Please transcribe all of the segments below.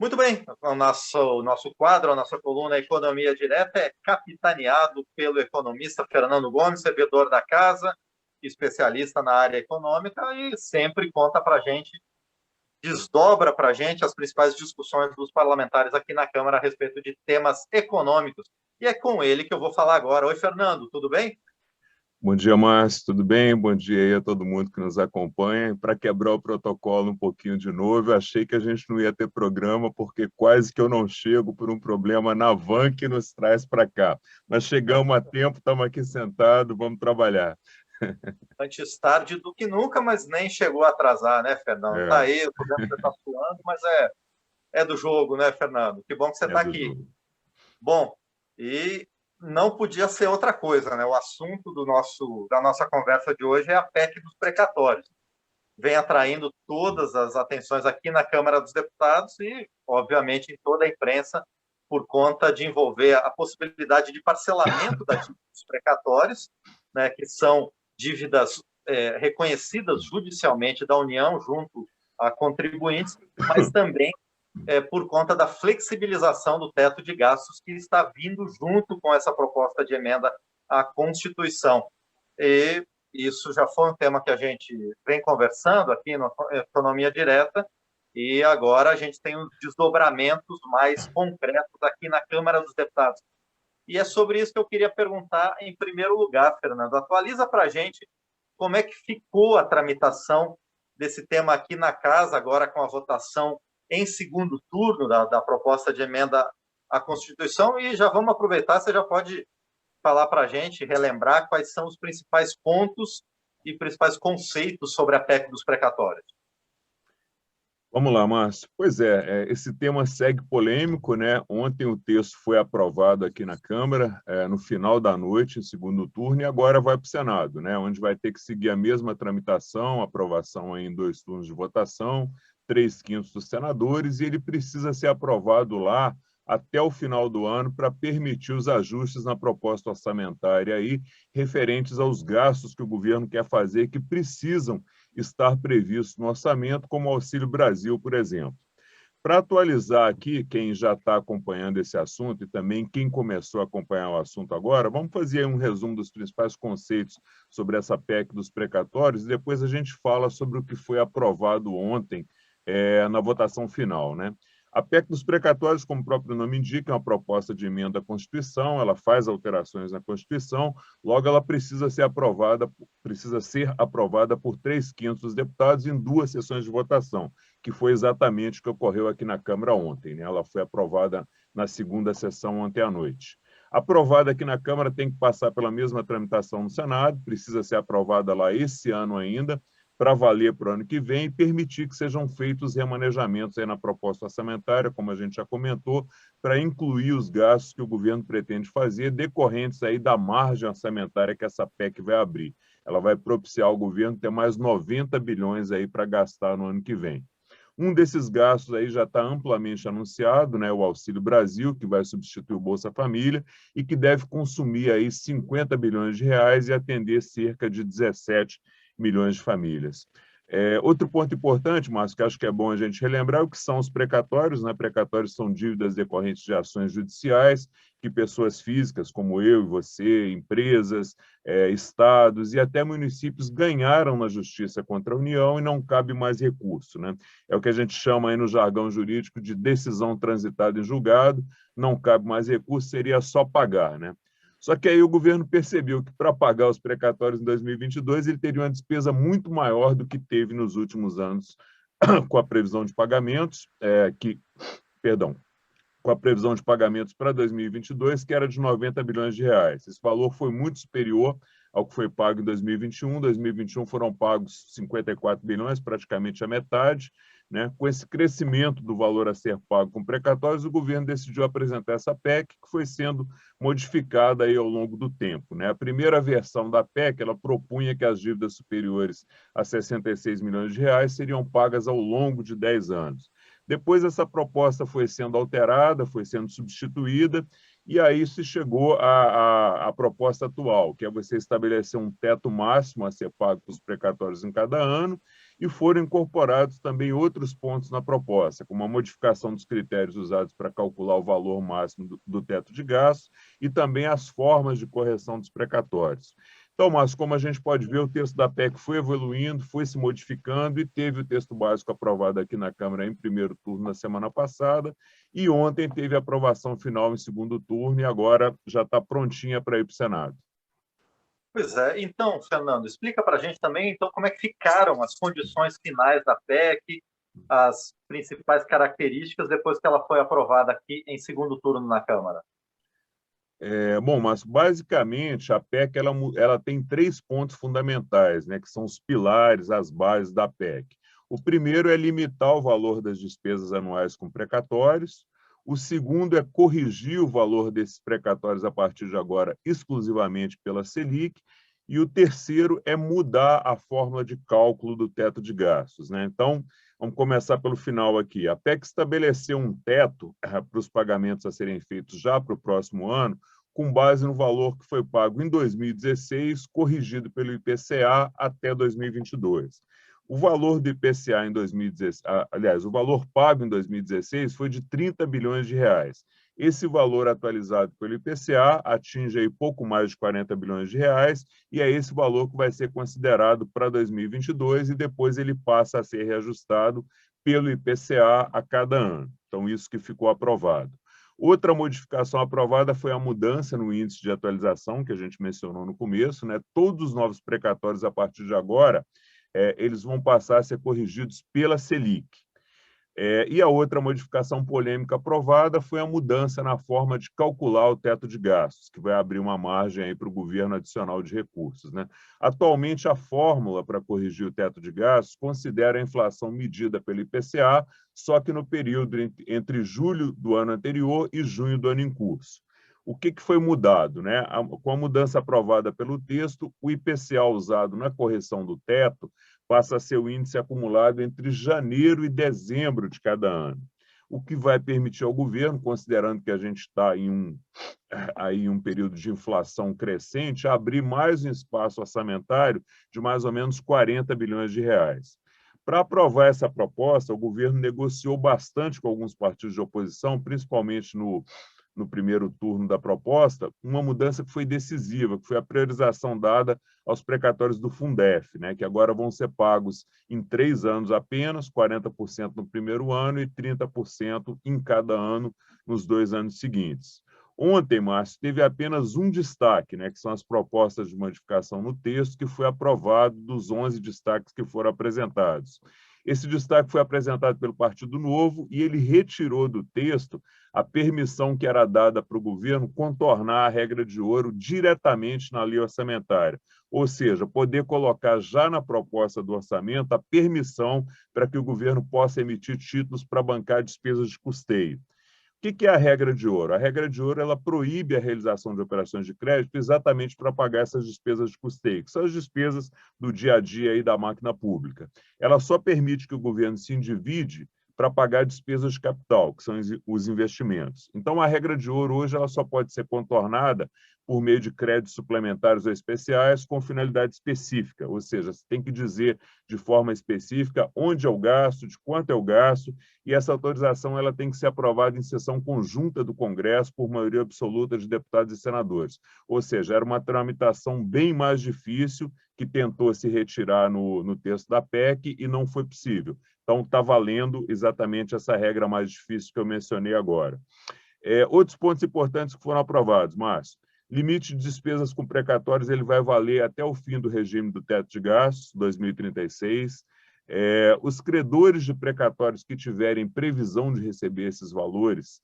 Muito bem, o nosso quadro, a nossa coluna Economia Direta é capitaneado pelo economista Fernando Gomes, servidor da casa, especialista na área econômica e sempre conta para a gente, desdobra para a gente as principais discussões dos parlamentares aqui na Câmara a respeito de temas econômicos. E é com ele que eu vou falar agora. Oi, Fernando, tudo bem? Bom dia, Márcio, tudo bem? Bom dia aí a todo mundo que nos acompanha. Para quebrar o protocolo um pouquinho de novo, eu achei que a gente não ia ter programa, porque quase que eu não chego por um problema na van que nos traz para cá. Mas chegamos a tempo, estamos aqui sentados, vamos trabalhar. Antes tarde do que nunca, mas nem chegou a atrasar, né, Fernando? Tá É, aí, eu tô vendo que você está suando, mas é do jogo, né, Fernando? Que bom que você é está do aqui. jogo. Bom, e não podia ser outra coisa, né? O assunto da nossa conversa de hoje é a PEC dos precatórios. Vem atraindo todas as atenções aqui na Câmara dos Deputados e, obviamente, em toda a imprensa, por conta de envolver a possibilidade de parcelamento da dívida dos precatórios, né, que são dívidas reconhecidas judicialmente da União junto a contribuintes, mas também por conta da flexibilização do teto de gastos que está vindo junto com essa proposta de emenda à Constituição. E isso já foi um tema que a gente vem conversando aqui no Economia Direta, e agora a gente tem os desdobramentos mais concretos aqui na Câmara dos Deputados. E é sobre isso que eu queria perguntar em primeiro lugar, Fernando. Atualiza para a gente como é que ficou a tramitação desse tema aqui na casa, agora com a votação em segundo turno da proposta de emenda à Constituição, e já vamos aproveitar, você já pode falar para a gente, relembrar quais são os principais pontos e principais conceitos sobre a PEC dos precatórios. Vamos lá, Márcio. Pois é, esse tema segue polêmico, né? Ontem o texto foi aprovado aqui na Câmara, no final da noite, em segundo turno, e agora vai para o Senado, né? Onde vai ter que seguir a mesma tramitação, aprovação em 2 turnos de votação, 3/5 dos senadores, e ele precisa ser aprovado lá até o final do ano para permitir os ajustes na proposta orçamentária aí, referentes aos gastos que o governo quer fazer, que precisam estar previsto no orçamento, como o Auxílio Brasil, por exemplo. Para atualizar aqui, quem já está acompanhando esse assunto e também quem começou a acompanhar o assunto agora, vamos fazer um resumo dos principais conceitos sobre essa PEC dos precatórios e depois a gente fala sobre o que foi aprovado ontem na votação final, né? A PEC dos precatórios, como o próprio nome indica, é uma proposta de emenda à Constituição, ela faz alterações na Constituição, logo ela precisa ser aprovada por 3/5 dos deputados em 2 sessões de votação, que foi exatamente o que ocorreu aqui na Câmara ontem, né? Ela foi aprovada na segunda sessão ontem à noite. Aprovada aqui na Câmara, tem que passar pela mesma tramitação no Senado, precisa ser aprovada lá esse ano ainda, para valer para o ano que vem e permitir que sejam feitos remanejamentos aí na proposta orçamentária, como a gente já comentou, para incluir os gastos que o governo pretende fazer, decorrentes aí da margem orçamentária que essa PEC vai abrir. Ela vai propiciar ao governo ter mais 90 bilhões aí para gastar no ano que vem. Um desses gastos aí já está amplamente anunciado, né, o Auxílio Brasil, que vai substituir o Bolsa Família e que deve consumir aí 50 bilhões de reais e atender cerca de 17 milhões de famílias. Outro ponto importante, Márcio, que acho que é bom a gente relembrar, é o que são os precatórios, né? Precatórios são dívidas decorrentes de ações judiciais que pessoas físicas, como eu e você, empresas, estados e até municípios ganharam na justiça contra a União e não cabe mais recurso, né? É o que a gente chama aí no jargão jurídico de decisão transitada em julgado, não cabe mais recurso, seria só pagar, né? Só que aí o governo percebeu que para pagar os precatórios em 2022 ele teria uma despesa muito maior do que teve nos últimos anos com a previsão de pagamentos, perdão, com a previsão de pagamentos para 2022, que era de 90 bilhões de reais. Esse valor foi muito superior ao que foi pago em 2021. Em 2021 foram pagos 54 bilhões, praticamente a metade. Né? Com esse crescimento do valor a ser pago com precatórios, o governo decidiu apresentar essa PEC, que foi sendo modificada aí ao longo do tempo. Né? A primeira versão da PEC ela propunha que as dívidas superiores a 66 milhões de reais seriam pagas ao longo de 10 anos. Depois essa proposta foi sendo alterada, foi sendo substituída, e aí se chegou à proposta atual, que é você estabelecer um teto máximo a ser pago para os precatórios em cada ano, e foram incorporados também outros pontos na proposta, como a modificação dos critérios usados para calcular o valor máximo do teto de gastos e também as formas de correção dos precatórios. Então, Márcio, como a gente pode ver, o texto da PEC foi evoluindo, foi se modificando e teve o texto básico aprovado aqui na Câmara em primeiro turno na semana passada e ontem teve a aprovação final em segundo turno e agora já está prontinha para ir para o Senado. Pois é. Então, Fernando, explica para a gente também, então, como é que ficaram as condições finais da PEC, as principais características depois que ela foi aprovada aqui em segundo turno na Câmara. Bom, mas basicamente a PEC ela tem 3 pontos fundamentais, né, que são os pilares, as bases da PEC. O primeiro é limitar o valor das despesas anuais com precatórios. O segundo é corrigir o valor desses precatórios a partir de agora exclusivamente pela Selic. E o terceiro é mudar a fórmula de cálculo do teto de gastos, né? Então, vamos começar pelo final aqui. A PEC estabeleceu um teto para os pagamentos a serem feitos já para o próximo ano, com base no valor que foi pago em 2016, corrigido pelo IPCA até 2022. O valor do IPCA em 2016, aliás, o valor pago em 2016 foi de 30 bilhões de reais. Esse valor atualizado pelo IPCA atinge aí pouco mais de 40 bilhões de reais e é esse valor que vai ser considerado para 2022 e depois ele passa a ser reajustado pelo IPCA a cada ano. Então, isso que ficou aprovado. Outra modificação aprovada foi a mudança no índice de atualização, que a gente mencionou no começo, né? Todos os novos precatórios, a partir de agora, eles vão passar a ser corrigidos pela Selic. E a outra modificação polêmica aprovada foi a mudança na forma de calcular o teto de gastos, que vai abrir uma margem para o governo adicional de recursos, né? Atualmente, a fórmula para corrigir o teto de gastos considera a inflação medida pelo IPCA, só que no período entre julho do ano anterior e junho do ano em curso. O que foi mudado, né? Com a mudança aprovada pelo texto, o IPCA usado na correção do teto passa a ser o índice acumulado entre janeiro e dezembro de cada ano, o que vai permitir ao governo, considerando que a gente está em um período de inflação crescente, abrir mais um espaço orçamentário de mais ou menos 40 bilhões de reais. Para aprovar essa proposta, o governo negociou bastante com alguns partidos de oposição, principalmente no primeiro turno da proposta, uma mudança que foi decisiva, que foi a priorização dada aos precatórios do Fundef, né, que agora vão ser pagos em 3 anos apenas, 40% no primeiro ano e 30% em cada ano nos 2 anos seguintes. Ontem, Márcio, teve apenas um destaque, né, que são as propostas de modificação no texto, que foi aprovado dos 11 destaques que foram apresentados. Esse destaque foi apresentado pelo Partido Novo e ele retirou do texto a permissão que era dada para o governo contornar a regra de ouro diretamente na lei orçamentária, ou seja, poder colocar já na proposta do orçamento a permissão para que o governo possa emitir títulos para bancar despesas de custeio. O que é a regra de ouro? A regra de ouro ela proíbe a realização de operações de crédito exatamente para pagar essas despesas de custeio, que são as despesas do dia a dia aí da máquina pública. Ela só permite que o governo se endivide para pagar despesas de capital, que são os investimentos. Então, a regra de ouro hoje ela só pode ser contornada por meio de créditos suplementares ou especiais com finalidade específica, ou seja, você tem que dizer de forma específica onde é o gasto, de quanto é o gasto, e essa autorização ela tem que ser aprovada em sessão conjunta do Congresso por maioria absoluta de deputados e senadores. Ou seja, era uma tramitação bem mais difícil que tentou se retirar no texto da PEC e não foi possível. Então, está valendo exatamente essa regra mais difícil que eu mencionei agora. Outros pontos importantes que foram aprovados, Márcio. Limite de despesas com precatórios ele vai valer até o fim do regime do teto de gastos, 2036. Os credores de precatórios que tiverem previsão de receber esses valores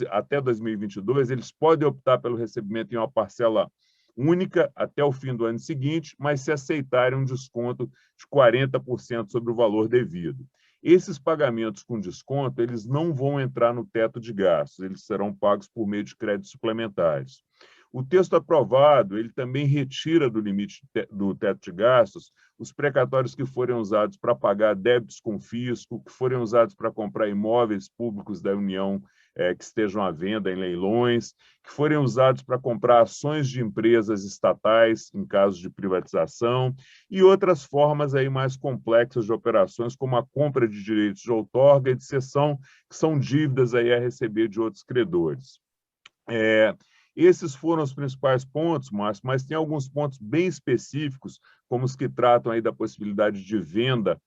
até 2022, eles podem optar pelo recebimento em uma parcela única até o fim do ano seguinte, mas se aceitarem um desconto de 40% sobre o valor devido. Esses pagamentos com desconto, eles não vão entrar no teto de gastos, eles serão pagos por meio de créditos suplementares. O texto aprovado, ele também retira do limite do teto de gastos os precatórios que forem usados para pagar débitos com fisco, que forem usados para comprar imóveis públicos da União que estejam à venda em leilões, que forem usados para comprar ações de empresas estatais em caso de privatização e outras formas aí mais complexas de operações, como a compra de direitos de outorga e de cessão, que são dívidas aí a receber de outros credores. Esses foram os principais pontos, Márcio, mas tem alguns pontos bem específicos, como os que tratam aí da possibilidade de venda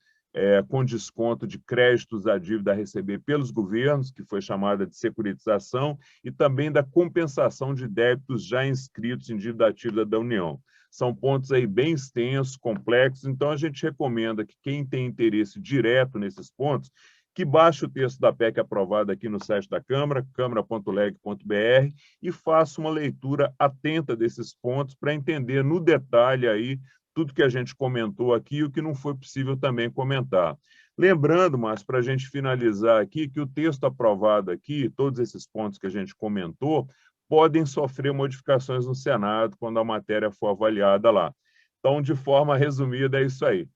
com desconto de créditos à dívida a receber pelos governos, que foi chamada de securitização, e também da compensação de débitos já inscritos em dívida ativa da União. São pontos aí bem extensos, complexos, então a gente recomenda que quem tem interesse direto nesses pontos, que baixe o texto da PEC aprovado aqui no site da Câmara, câmara.leg.br, e faça uma leitura atenta desses pontos para entender no detalhe aí tudo que a gente comentou aqui e o que não foi possível também comentar. Lembrando, mas para a gente finalizar aqui, que o texto aprovado aqui, todos esses pontos que a gente comentou, podem sofrer modificações no Senado quando a matéria for avaliada lá. Então, de forma resumida, é isso aí.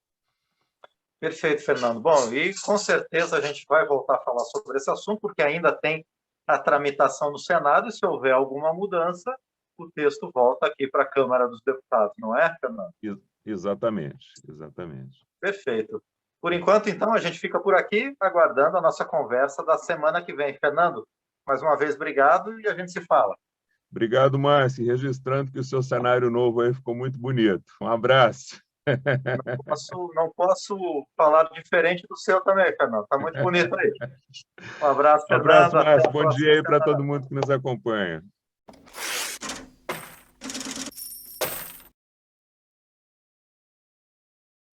Perfeito, Fernando. Bom, e com certeza a gente vai voltar a falar sobre esse assunto, porque ainda tem a tramitação no Senado, e se houver alguma mudança, o texto volta aqui para a Câmara dos Deputados, não é, Fernando? Exatamente, exatamente. Perfeito. Por enquanto, então, a gente fica por aqui, aguardando a nossa conversa da semana que vem. Fernando, mais uma vez, obrigado e a gente se fala. Obrigado, Márcio. Registrando que o seu cenário novo aí ficou muito bonito. Um abraço. Não posso falar diferente do seu também, Fernando. Está muito bonito aí. Um abraço, Fernando. Um abraço, Márcio. Bom dia aí para todo mundo que nos acompanha.